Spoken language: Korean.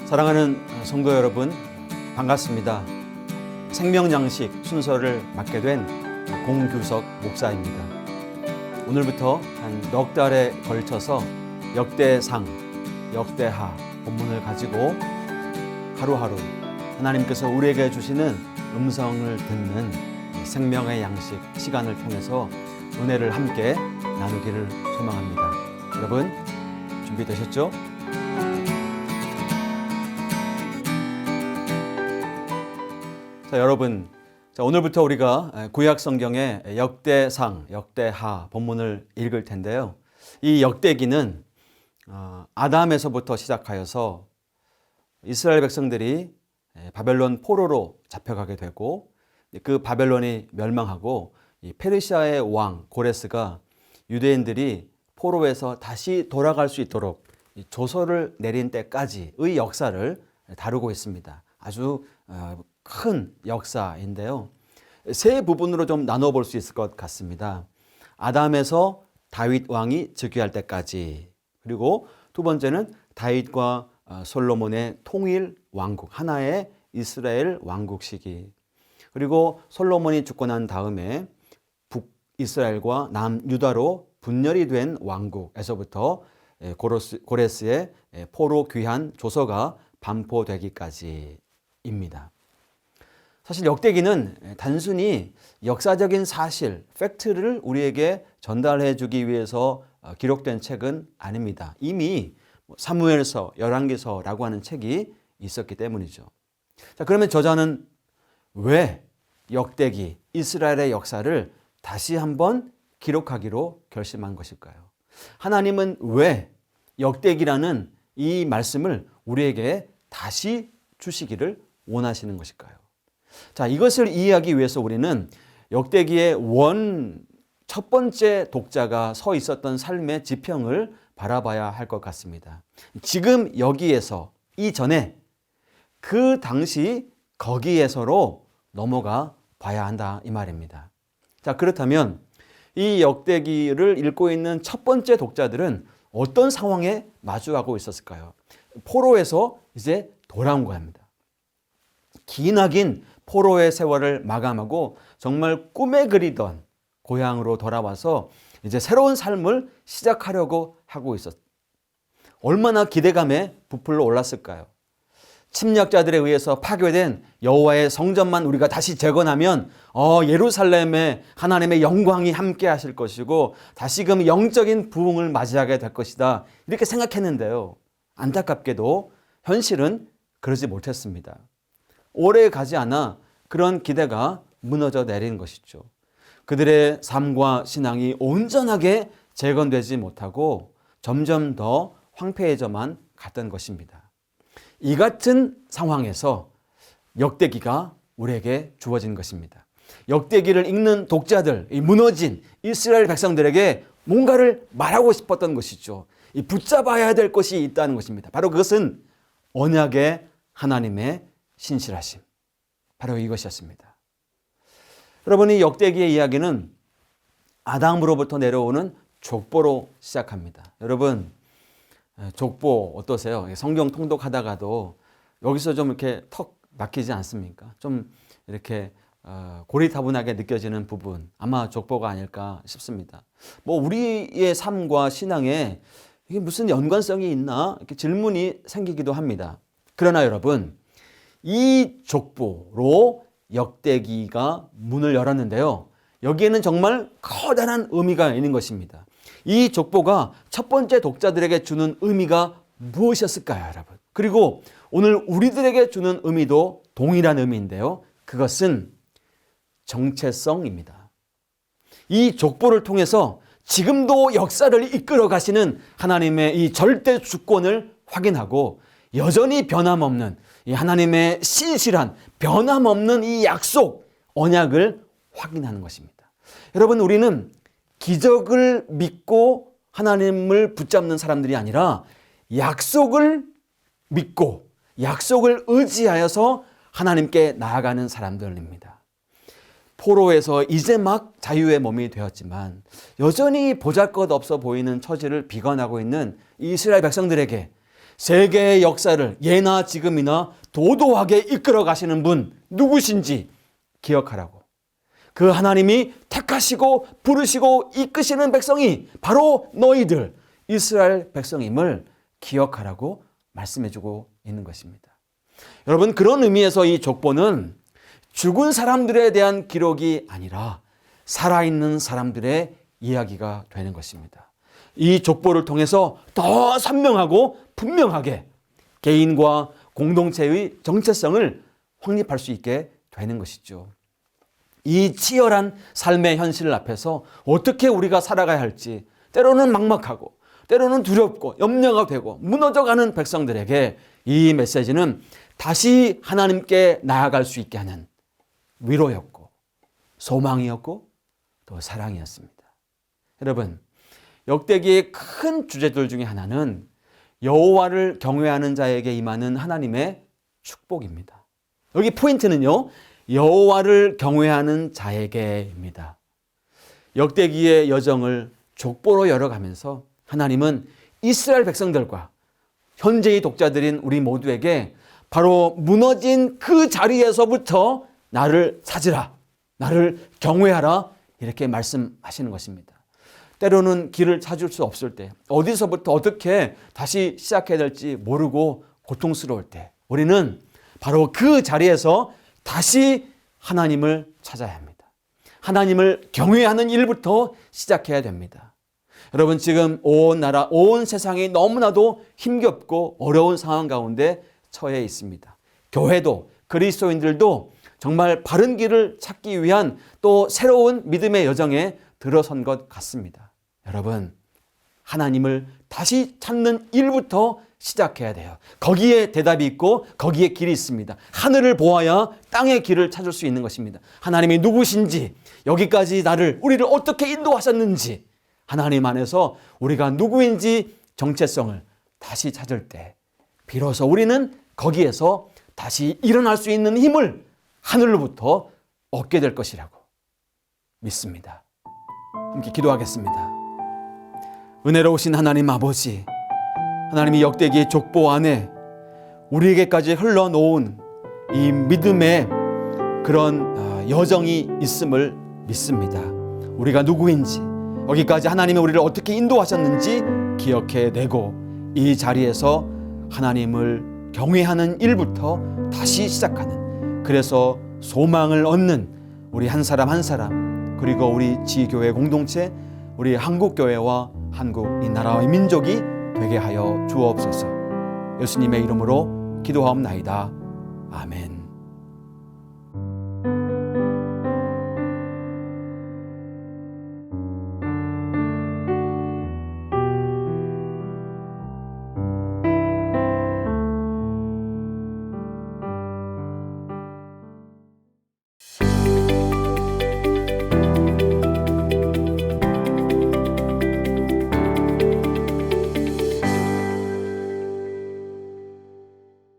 사랑하는 성도 여러분, 반갑습니다. 생명양식 순서를 맡게 된 공규석 목사입니다. 오늘부터 한 넉 달에 걸쳐서 역대상, 역대하 본문을 가지고 하루하루 하나님께서 우리에게 주시는 음성을 듣는 생명의 양식 시간을 통해서 은혜를 함께 나누기를 소망합니다. 여러분, 준비되셨죠? 자, 여러분, 오늘부터 우리가 구약 성경의 역대상, 역대하 본문을 읽을 텐데요. 이 역대기는 아담에서부터 시작하여서 이스라엘 백성들이 바벨론 포로로 잡혀가게 되고, 그 바벨론이 멸망하고 페르시아의 왕 고레스가 유대인들이 포로에서 다시 돌아갈 수 있도록 조서를 내린 때까지의 역사를 다루고 있습니다. 아주 큰 역사인데요. 세 부분으로 좀 나눠볼 수 있을 것 같습니다. 아담에서 다윗 왕이 즉위할 때까지, 그리고 두 번째는 다윗과 솔로몬의 통일 왕국, 하나의 이스라엘 왕국 시기, 그리고 솔로몬이 죽고 난 다음에 북이스라엘과 남유다로 분열이 된 왕국에서부터 고레스의 포로 귀환 조서가 반포되기까지입니다. 사실 역대기는 단순히 역사적인 사실, 팩트를 우리에게 전달해 주기 위해서 기록된 책은 아닙니다. 이미 사무엘서, 열왕기서라고 하는 책이 있었기 때문이죠. 자, 그러면 저자는 왜 역대기, 이스라엘의 역사를 다시 한번 기록하기로 결심한 것일까요? 하나님은 왜 역대기라는 이 말씀을 우리에게 다시 주시기를 원하시는 것일까요? 자, 이것을 이해하기 위해서 우리는 역대기의 첫 번째 독자가 서 있었던 삶의 지평을 바라봐야 할 것 같습니다. 지금 여기에서 이전에 그 당시 거기에서로 넘어가 봐야 한다, 이 말입니다. 자, 그렇다면 이 역대기를 읽고 있는 첫 번째 독자들은 어떤 상황에 마주하고 있었을까요? 포로에서 이제 돌아온 겁니다. 기나긴 포로의 세월을 마감하고 정말 꿈에 그리던 고향으로 돌아와서 이제 새로운 삶을 시작하려고 하고 있었. 얼마나 기대감에 부풀어 올랐을까요? 침략자들에 의해서 파괴된 여호와의 성전만 우리가 다시 재건하면 예루살렘에 하나님의 영광이 함께 하실 것이고 다시금 영적인 부흥을 맞이하게 될 것이다, 이렇게 생각했는데요. 안타깝게도 현실은 그러지 못했습니다. 오래 가지 않아 그런 기대가 무너져 내린 것이죠. 그들의 삶과 신앙이 온전하게 재건되지 못하고 점점 더 황폐해져만 갔던 것입니다. 이 같은 상황에서 역대기가 우리에게 주어진 것입니다. 역대기를 읽는 독자들, 이 무너진 이스라엘 백성들에게 뭔가를 말하고 싶었던 것이죠. 이 붙잡아야 될 것이 있다는 것입니다. 바로 그것은 언약의 하나님의 신실하심, 바로 이것이었습니다. 여러분, 이 역대기의 이야기는 아담으로부터 내려오는 족보로 시작합니다. 여러분, 족보 어떠세요? 성경 통독하다가도 여기서 좀 이렇게 턱 막히지 않습니까? 좀 이렇게 고리타분하게 느껴지는 부분, 아마 족보가 아닐까 싶습니다. 우리의 삶과 신앙에 이게 무슨 연관성이 있나, 이렇게 질문이 생기기도 합니다. 그러나 여러분, 이 족보로 역대기가 문을 열었는데요. 여기에는 정말 커다란 의미가 있는 것입니다. 이 족보가 첫 번째 독자들에게 주는 의미가 무엇이었을까요, 여러분? 그리고 오늘 우리들에게 주는 의미도 동일한 의미인데요. 그것은 정체성입니다. 이 족보를 통해서 지금도 역사를 이끌어 가시는 하나님의 이 절대 주권을 확인하고 여전히 변함없는 이 하나님의 신실한 변함없는 이 약속, 언약을 확인하는 것입니다. 여러분, 우리는 기적을 믿고 하나님을 붙잡는 사람들이 아니라 약속을 믿고 약속을 의지하여서 하나님께 나아가는 사람들입니다. 포로에서 이제 막 자유의 몸이 되었지만 여전히 보잘것없어 보이는 처지를 비관하고 있는 이스라엘 백성들에게 세계의 역사를 예나 지금이나 도도하게 이끌어 가시는 분 누구신지 기억하라고. 그 하나님이 택하시고 부르시고 이끄시는 백성이 바로 너희들 이스라엘 백성임을 기억하라고 말씀해주고 있는 것입니다. 여러분, 그런 의미에서 이 족보는 죽은 사람들에 대한 기록이 아니라 살아있는 사람들의 이야기가 되는 것입니다. 이 족보를 통해서 더 선명하고 분명하게 개인과 공동체의 정체성을 확립할 수 있게 되는 것이죠. 이 치열한 삶의 현실 앞에서 어떻게 우리가 살아가야 할지 때로는 막막하고 때로는 두렵고 염려가 되고 무너져가는 백성들에게 이 메시지는 다시 하나님께 나아갈 수 있게 하는 위로였고 소망이었고 또 사랑이었습니다. 여러분, 역대기의 큰 주제들 중에 하나는 여호와를 경외하는 자에게 임하는 하나님의 축복입니다. 여기 포인트는요, 여호와를 경외하는 자에게입니다. 역대기의 여정을 족보로 열어가면서 하나님은 이스라엘 백성들과 현재의 독자들인 우리 모두에게 바로 무너진 그 자리에서부터 나를 찾으라, 나를 경외하라 이렇게 말씀하시는 것입니다. 때로는 길을 찾을 수 없을 때, 어디서부터 어떻게 다시 시작해야 될지 모르고 고통스러울 때 우리는 바로 그 자리에서 다시 하나님을 찾아야 합니다. 하나님을 경외하는 일부터 시작해야 됩니다. 여러분, 지금 온 나라, 온 세상이 너무나도 힘겹고 어려운 상황 가운데 처해 있습니다. 교회도 그리스도인들도 정말 바른 길을 찾기 위한 또 새로운 믿음의 여정에 들어선 것 같습니다. 여러분, 하나님을 다시 찾는 일부터 시작해야 돼요. 거기에 대답이 있고 거기에 길이 있습니다. 하늘을 보아야 땅의 길을 찾을 수 있는 것입니다. 하나님이 누구신지, 여기까지 우리를 어떻게 인도하셨는지, 하나님 안에서 우리가 누구인지 정체성을 다시 찾을 때 비로소 우리는 거기에서 다시 일어날 수 있는 힘을 하늘로부터 얻게 될 것이라고 믿습니다. 함께 기도하겠습니다. 은혜로우신 하나님 아버지, 하나님이 역대기의 족보 안에 우리에게까지 흘러놓은 이 믿음의 그런 여정이 있음을 믿습니다. 우리가 누구인지, 여기까지 하나님이 우리를 어떻게 인도하셨는지 기억해내고 이 자리에서 하나님을 경외하는 일부터 다시 시작하는, 그래서 소망을 얻는 우리 한 사람 한 사람, 그리고 우리 지교회 공동체, 우리 한국교회와 한국 이 나라와 민족이 되게 하여 주옵소서. 예수님의 이름으로 기도하옵나이다. 아멘.